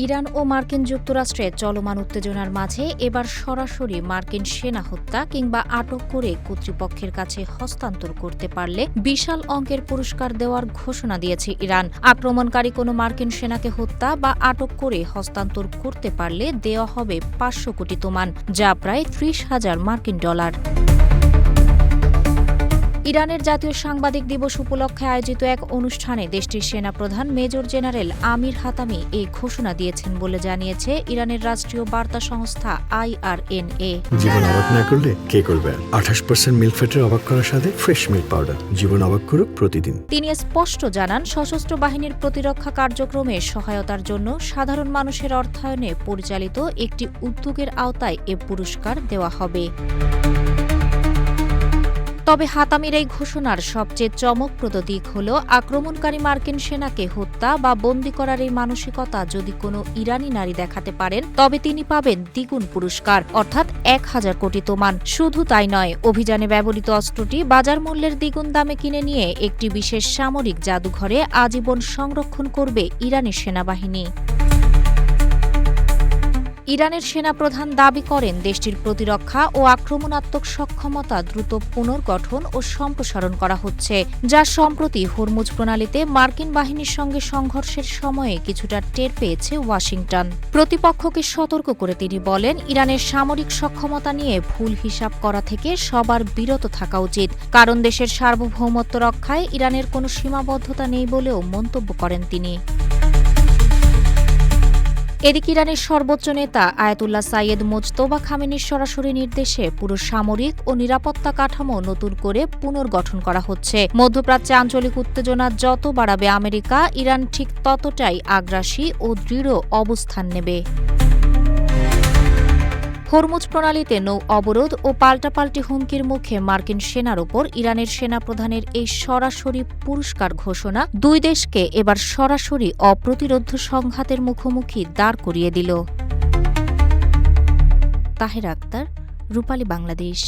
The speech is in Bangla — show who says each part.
Speaker 1: ইরান ও মার্কিন যুক্তরাষ্ট্রে চলমান উত্তেজনার মাঝে এবার সরাসরি মার্কিন সেনা হত্যা কিংবা আটক করে কর্তৃপক্ষের কাছে হস্তান্তর করতে পারলে বিশাল অঙ্কের পুরস্কার দেওয়ার ঘোষণা দিয়েছে ইরান। আক্রমণকারী কোনো মার্কিন সেনাকে হত্যা বা আটক করে হস্তান্তর করতে পারলে দেওয়া হবে ৫০০ কোটি তোমান, যা প্রায় ৩০,০০০ মার্কিন ডলার। ইরানের জাতীয় সাংবাদিক দিবস উপলক্ষে আয়োজিত এক অনুষ্ঠানে দেশটির সেনাপ্রধান মেজর জেনারেল আমির হাতামি এই ঘোষণা দিয়েছেন বলে জানিয়েছে ইরানের রাষ্ট্রীয় বার্তা সংস্থা IRNA।
Speaker 2: জীবন অবাক না করলে কে করবে? ২৮% মিল্ক ফ্যাটের অবাক করার সাথে ফ্রেশ মিল্ক পাউডার। জীবন অবাক করুক প্রতিদিন।
Speaker 1: তিনি স্পষ্ট জানান, সশস্ত্র বাহিনীর প্রতিরক্ষা কার্যক্রমে সহায়তার জন্য সাধারণ মানুষের অর্থায়নে পরিচালিত একটি উদ্যোগের আওতায় এ পুরস্কার দেওয়া হবে। তবে হাতামির এই ঘোষণার সবচেয়ে চমকপ্রদ দিক হল আক্রমণকারী মার্কিন সেনাকে হত্যা বা বন্দী করার এই মানসিকতা যদি কোনো ইরানি নারী দেখাতে পারেন, তবে তিনি পাবেন দ্বিগুণ পুরস্কার, অর্থাৎ ১,০০০ কোটি তোমান। শুধু তাই নয়, অভিযানে ব্যবহৃত অস্ত্রটি বাজার মূল্যের দ্বিগুণ দামে কিনে নিয়ে একটি বিশেষ সামরিক জাদুঘরে আজীবন সংরক্ষণ করবে ইরানি সেনাবাহিনী। ইরানের সেনাপ্রধান দাবি করেন, দেশটির প্রতিরক্ষা ও আক্রমণাত্মক সক্ষমতা দ্রুত পুনর্গঠন ও সম্প্রসারণ করা হচ্ছে, যা সম্প্রতি হরমুজ প্রণালীতে মার্কিন বাহিনীর সঙ্গে সংঘর্ষের সময়ে কিছুটা টের পেয়েছে ওয়াশিংটন। প্রতিপক্ষকে সতর্ক করে তিনি বলেন, ইরানের সামরিক সক্ষমতা নিয়ে ভুল হিসাব করা থেকে সবার বিরত থাকা উচিত, কারণ দেশের সার্বভৌমত্ব রক্ষায় ইরানের কোনো সীমাবদ্ধতা নেই বলেও মন্তব্য করেন তিনি। এদিকে ইরানের সর্বোচ্চ নেতা আয়াতুল্লাহ সাইয়েদ মোজতবা খামেনির সরাসরি নির্দেশে পুরো সামরিক ও নিরাপত্তা কাঠামো নতুন করে পুনর্গঠন করা হচ্ছে। মধ্যপ্রাচ্যে আঞ্চলিক উত্তেজনা যত বাড়াবে আমেরিকা, ইরান ঠিক ততটাই আগ্রাসী ও দৃঢ় অবস্থান নেবে। হরমুজ প্রণালীতে নৌ অবরোধ ও পাল্টাপাল্টি হুমকির মুখে মার্কিন সেনার ওপর ইরানের সেনাপ্রধানের এই সরাসরি পুরস্কার ঘোষণা দুই দেশকে এবার সরাসরি অপ্রতিরোধ্য সংঘাতের মুখোমুখি দাঁড় করিয়ে দিল। তাহেরা আক্তার, রূপালী বাংলাদেশ।